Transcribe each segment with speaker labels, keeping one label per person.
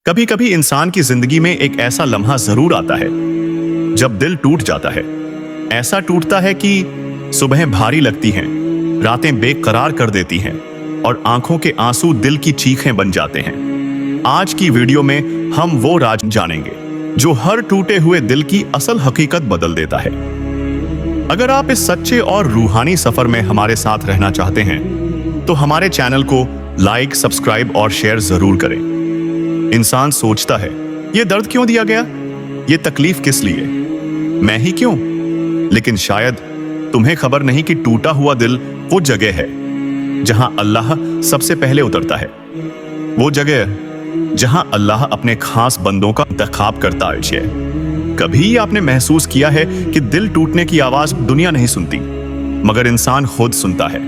Speaker 1: कभी कभी इंसान की जिंदगी में एक ऐसा लम्हा जरूर आता है जब दिल टूट जाता है। ऐसा टूटता है कि सुबह भारी लगती हैं, रातें बेकरार कर देती हैं और आंखों के आंसू दिल की चीखें बन जाते हैं। आज की वीडियो में हम वो राज जानेंगे जो हर टूटे हुए दिल की असल हकीकत बदल देता है। अगर आप इस सच्चे और रूहानी सफर में हमारे साथ रहना चाहते हैं तो हमारे चैनल को लाइक, सब्सक्राइब और शेयर जरूर करें। इंसान सोचता है, ये दर्द क्यों दिया गया, ये तकलीफ किस लिए, मैं ही क्यों? लेकिन शायद तुम्हें खबर नहीं कि टूटा हुआ दिल वो जगह है जहां अल्लाह सबसे पहले उतरता है। वो जगह जहां अल्लाह अपने खास बंदों का इंतखाब करता है। कभी आपने महसूस किया है कि दिल टूटने की आवाज दुनिया नहीं सुनती, मगर इंसान खुद सुनता है।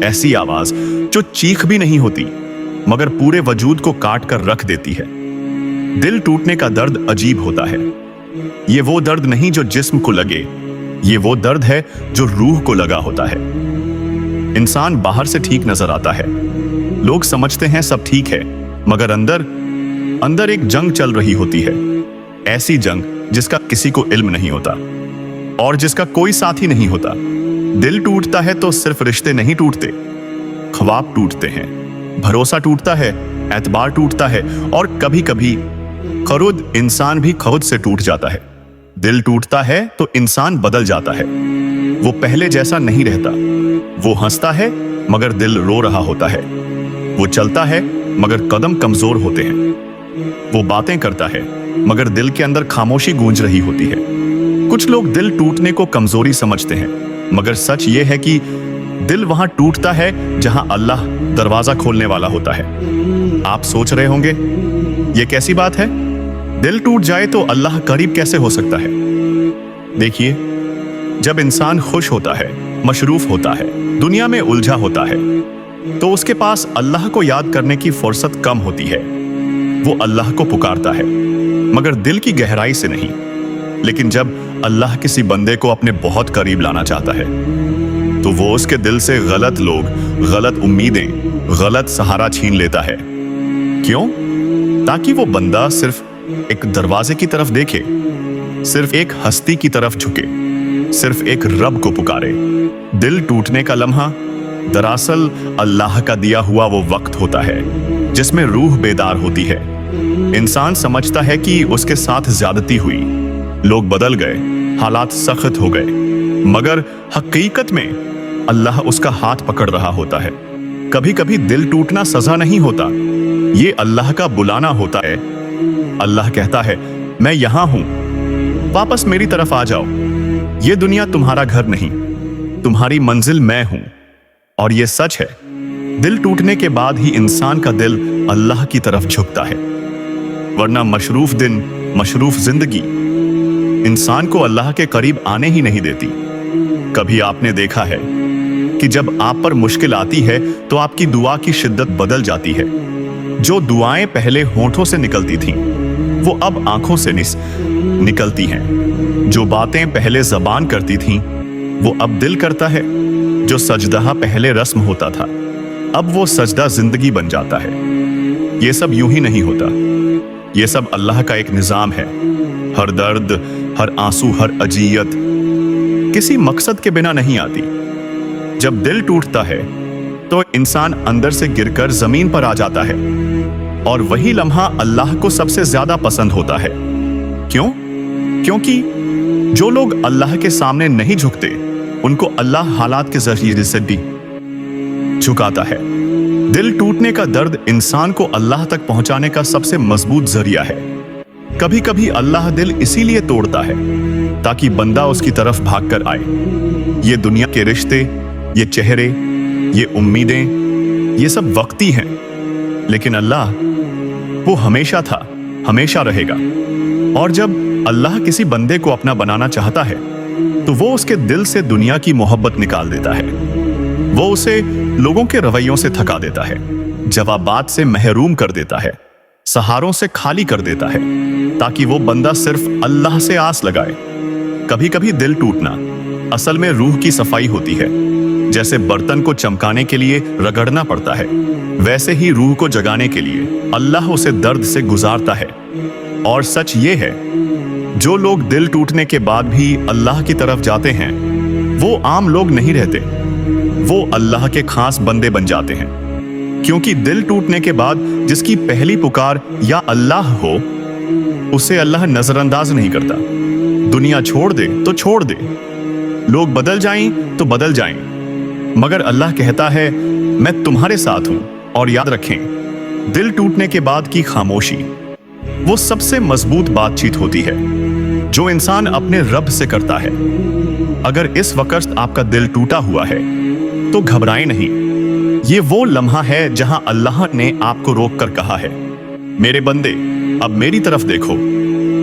Speaker 1: ऐसी आवाज जो चीख भी नहीं होती, मगर पूरे वजूद को काट कर रख देती है। दिल टूटने का दर्द अजीब होता है। ये वो दर्द नहीं जो जिस्म को लगे, ये वो दर्द है जो रूह को लगा होता है। इंसान बाहर से ठीक नजर आता है, लोग समझते हैं सब ठीक है, मगर अंदर एक जंग चल रही होती है। ऐसी जंग जिसका किसी को इल्म नहीं होता और जिसका कोई साथी नहीं होता। दिल टूटता है तो सिर्फ रिश्ते नहीं टूटते, ख्वाब टूटते हैं, भरोसा टूटता है, एतबार टूटता है और कभी कभी खुद इंसान भी खुद से टूट जाता है। दिल टूटता है तो इंसान बदल जाता है। वो पहले जैसा नहीं रहता। वो हंसता है मगर दिल रो रहा होता है। वो चलता है मगर कदम कमजोर होते हैं। वो बातें करता है मगर दिल के अंदर खामोशी गूंज रही होती है। कुछ लोग दिल टूटने को कमजोरी समझते हैं, मगर सच ये है कि दिल वहां टूटता है जहां अल्लाह दरवाजा खोलने वाला होता है। आप सोच रहे होंगे, ये कैसी बात है? दिल टूट जाए तो अल्लाह करीब कैसे हो सकता है? देखिए, जब इंसान खुश होता है, मशरूफ होता है, दुनिया में उलझा होता है, तो उसके पास अल्लाह को याद करने की फुर्सत कम होती है। वो अल्लाह को पुकारता है, मगर दिल की गहराई से नहीं। लेकिन जब अल्लाह किसी बंदे को अपने बहुत करीब लाना चाहता है तो वो उसके दिल से गलत लोग, गलत उम्मीदें, गलत सहारा छीन लेता है। क्यों? ताकि वो बंदा सिर्फ एक दरवाजे की तरफ देखे, सिर्फ एक हस्ती की तरफ झुके, सिर्फ एक रब को पुकारे। दिल टूटने का लम्हा दरअसल अल्लाह का दिया हुआ वो वक्त होता है जिसमें रूह बेदार होती है। इंसान समझता है कि उसके साथ ज्यादती हुई, लोग बदल गए, हालात सख्त हो गए, मगर हकीकत में अल्लाह उसका हाथ पकड़ रहा होता है। कभी कभी दिल टूटना सजा नहीं होता, ये अल्लाह का बुलाना होता है। अल्लाह कहता है, मैं यहां हूं, वापस मेरी तरफ आ जाओ। ये दुनिया तुम्हारा घर नहीं, तुम्हारी मंजिल मैं हूं। और ये सच है, दिल टूटने के बाद ही इंसान का दिल अल्लाह की तरफ झुकता है, वरना मशरूफ दिन, मशरूफ जिंदगी इंसान को अल्लाह के करीब आने ही नहीं देती। कभी आपने देखा है कि जब आप पर मुश्किल आती है तो आपकी दुआ की शिद्दत बदल जाती है। जो दुआएं पहले होठों से निकलती थीं, वो अब आंखों से निकलती हैं। जो बातें पहले जबान करती थीं, वो अब दिल करता है। जो सजदा पहले रस्म होता था, अब वो सजदा जिंदगी बन जाता है। ये सब यूं ही नहीं होता, ये सब अल्लाह का एक निजाम है। हर दर्द, हर आंसू, हर अजियत किसी मकसद के बिना नहीं आती। जब दिल टूटता है तो इंसान अंदर से गिरकर जमीन पर आ जाता है, और वही लम्हा अल्लाह को सबसे ज्यादा पसंद होता है। क्यों? क्योंकि जो लोग अल्लाह के सामने नहीं झुकते, उनको अल्लाह हालात के जरिए से भी झुकाता है। दिल टूटने का दर्द इंसान को अल्लाह तक पहुंचाने का सबसे मजबूत जरिया है। कभी कभी अल्लाह दिल इसीलिए तोड़ता है ताकि बंदा उसकी तरफ भागकर आए। ये दुनिया के रिश्ते, ये चेहरे, ये उम्मीदें, ये सब वक्ती हैं, लेकिन अल्लाह वो हमेशा था, हमेशा रहेगा। और जब अल्लाह किसी बंदे को अपना बनाना चाहता है तो वो उसके दिल से दुनिया की मोहब्बत निकाल देता है। वो उसे लोगों के रवैयों से थका देता है, जवाबात से महरूम कर देता है, सहारों से खाली कर देता है, ताकि वो बंदा सिर्फ अल्लाह से आस लगाए। कभी कभी दिल टूटना असल में रूह की सफाई होती है। जैसे बर्तन को चमकाने के लिए रगड़ना पड़ता है, वैसे ही रूह को जगाने के लिए अल्लाह उसे दर्द से गुजारता है। और सच ये है, जो लोग दिल टूटने के बाद भी अल्लाह की तरफ जाते हैं, वो आम लोग नहीं रहते, वो अल्लाह के खास बंदे बन जाते हैं। क्योंकि दिल टूटने के बाद जिसकी पहली पुकार या अल्लाह हो, उसे अल्लाह नजरअंदाज नहीं करता। दुनिया छोड़ दे तो छोड़ दे, लोग बदल जाएं तो बदल जाएं, मगर अल्लाह कहता है मैं तुम्हारे साथ हूं। और याद रखें, दिल टूटने के बाद की खामोशी वो सबसे मजबूत बातचीत होती है जो इंसान अपने रब से करता है। अगर इस वक्त आपका दिल टूटा हुआ है तो घबराएं नहीं। ये वो लम्हा है जहां अल्लाह ने आपको रोक कर कहा है, मेरे बंदे अब मेरी तरफ देखो,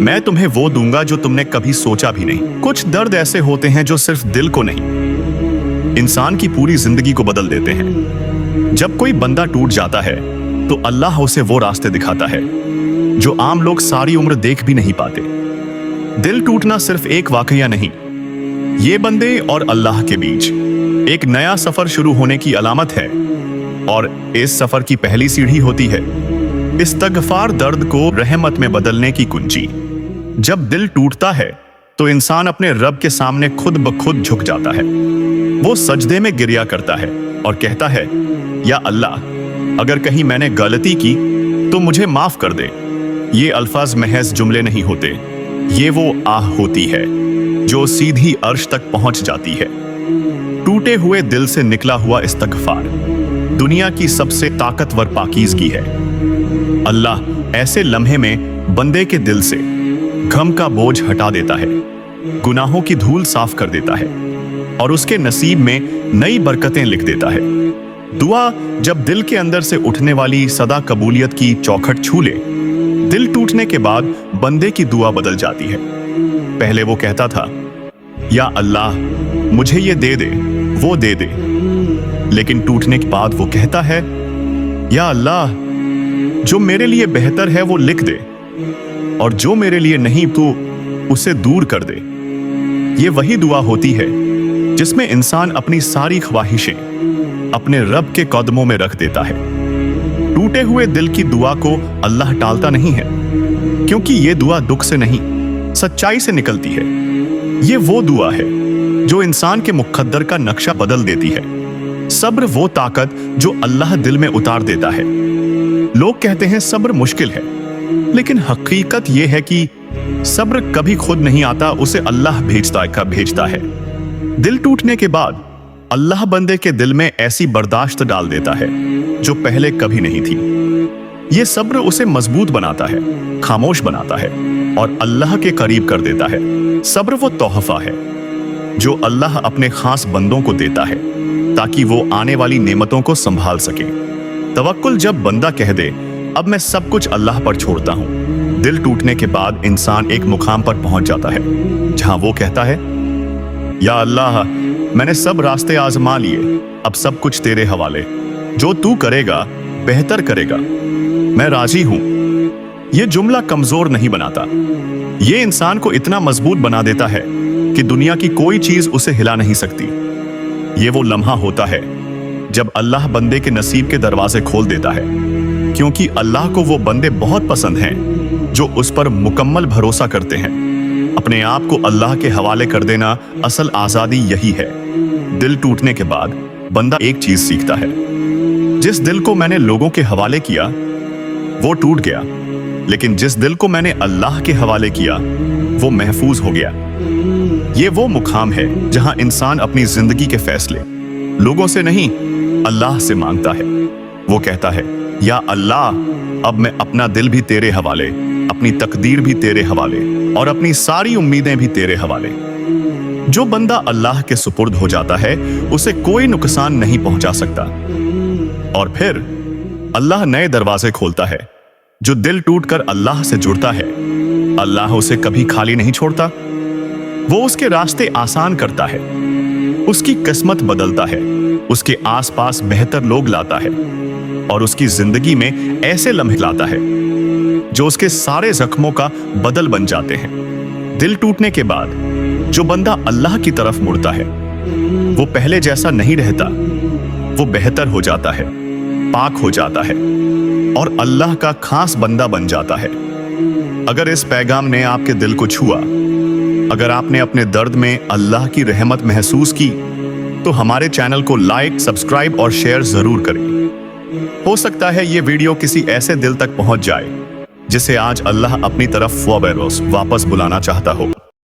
Speaker 1: मैं तुम्हें वो दूंगा जो तुमने कभी सोचा भी नहीं। कुछ दर्द ऐसे होते हैं जो सिर्फ दिल को नहीं, इंसान की पूरी जिंदगी को बदल देते हैं। जब कोई बंदा टूट जाता है तो अल्लाह उसे वो रास्ते दिखाता है जो आम लोग सारी उम्र देख भी नहीं पाते। दिल टूटना सिर्फ एक वाकया नहीं, ये बंदे और अल्लाह के बीच एक नया सफर शुरू होने की अलामत है। और इस सफर की पहली सीढ़ी होती है इस्तगफार, दर्द को रहमत में बदलने की कुंजी। जब दिल टूटता है तो इंसान अपने रब के सामने खुद ब खुद झुक जाता है। वो सजदे में गिरिया करता है और कहता है, या अल्लाह, अगर कहीं मैंने गलती की तो मुझे माफ कर दे। ये अल्फाज महज जुमले नहीं होते, ये वो आह होती है जो सीधी अर्श तक पहुंच जाती है। टूटे हुए दिल से निकला हुआ इस्तगफार दुनिया की सबसे ताकतवर पाकीज़गी है। अल्लाह ऐसे लम्हे में बंदे के दिल से गम का बोझ हटा देता है, गुनाहों की धूल साफ कर देता है और उसके नसीब में नई बरकतें लिख देता है। दुआ जब दिल के अंदर से उठने वाली सदा कबूलियत की चौखट छू ले, दिल टूटने के बाद बंदे की दुआ बदल जाती है। पहले वो कहता था, या अल्लाह मुझे ये दे दे, वो दे दे, लेकिन टूटने के बाद वो कहता है, या अल्लाह जो मेरे लिए बेहतर है वो लिख दे, और जो मेरे लिए नहीं तो उसे दूर कर दे। ये वही दुआ होती है जिसमें इंसान अपनी सारी ख्वाहिशें अपने रब के कदमों में रख देता है। टूटे हुए दिल की दुआ को अल्लाह टालता नहीं है, क्योंकि ये दुआ दुख से नहीं, सच्चाई से निकलती है। ये वो दुआ है जो इंसान के मुकद्दर का नक्शा बदल देती है। सब्र वो ताकत जो अल्लाह दिल में उतार देता है। लोग कहते हैं सब्र मुश्किल है, लेकिन हकीकत यह है कि सब्र कभी खुद नहीं आता, उसे अल्लाह भेजता है। दिल टूटने के बाद अल्लाह बंदे के दिल में ऐसी बर्दाश्त डाल देता है जो पहले कभी नहीं थी। यह सब्र उसे मजबूत बनाता है, खामोश बनाता है और अल्लाह के करीब कर देता है। सब्र वो तोहफा है जो अल्लाह अपने खास बंदों को देता है ताकि वो आने वाली नेमतों को संभाल सके। तवक्कुल जब बंदा कह दे, अब मैं सब कुछ अल्लाह पर छोड़ता हूं, दिल टूटने के बाद इंसान एक मुकाम पर पहुंच जाता है जहां वो कहता है, या अल्लाह मैंने सब रास्ते आजमा लिए, अब सब कुछ तेरे हवाले, जो तू करेगा बेहतर करेगा, मैं राजी हूं। यह जुमला कमजोर नहीं बनाता, यह इंसान को इतना मजबूत बना देता है कि दुनिया की कोई चीज उसे हिला नहीं सकती। यह वो लम्हा होता है जब अल्लाह बंदे के नसीब के दरवाजे खोल देता है, क्योंकि अल्लाह को वो बंदे बहुत पसंद हैं जो उस पर मुकम्मल भरोसा करते हैं। अपने आप को अल्लाह के हवाले कर देना असल आजादी यही है। दिल टूटने के बाद बंदा एक चीज सीखता है, जिस दिल को मैंने लोगों के हवाले किया वो टूट गया, लेकिन जिस दिल को मैंने अल्लाह के हवाले किया वो महफूज हो गया। ये वो मुकाम है जहां इंसान अपनी जिंदगी के फैसले लोगों से नहीं अल्लाह से मांगता है। वो कहता है, या अल्लाह अब मैं अपना दिल भी तेरे हवाले, अपनी तकदीर भी तेरे हवाले और अपनी सारी उम्मीदें भी तेरे हवाले। जो बंदा अल्लाह के सुपुर्द हो जाता है उसे कोई नुकसान नहीं पहुंचा सकता। और फिर अल्लाह नए दरवाजे खोलता है। जो दिल टूटकर अल्लाह से जुड़ता है, अल्लाह उसे कभी खाली नहीं छोड़ता। वो उसके रास्ते आसान करता है, उसकी किस्मत बदलता है, उसके आसपास बेहतर लोग लाता है और उसकी जिंदगी में ऐसे लम्हे लाता है जो उसके सारे जख्मों का बदल बन जाते हैं। दिल टूटने के बाद जो बंदा अल्लाह की तरफ मुड़ता है वो पहले जैसा नहीं रहता, वो बेहतर हो जाता है, पाक हो जाता है और अल्लाह का खास बंदा बन जाता है। अगर इस पैगाम ने आपके दिल को छुआ, अगर आपने अपने दर्द में अल्लाह की रहमत महसूस की, तो हमारे चैनल को लाइक, सब्सक्राइब और शेयर जरूर करें। हो सकता है ये वीडियो किसी ऐसे दिल तक पहुंच जाए जिसे आज अल्लाह अपनी तरफ वापस बुलाना चाहता हो।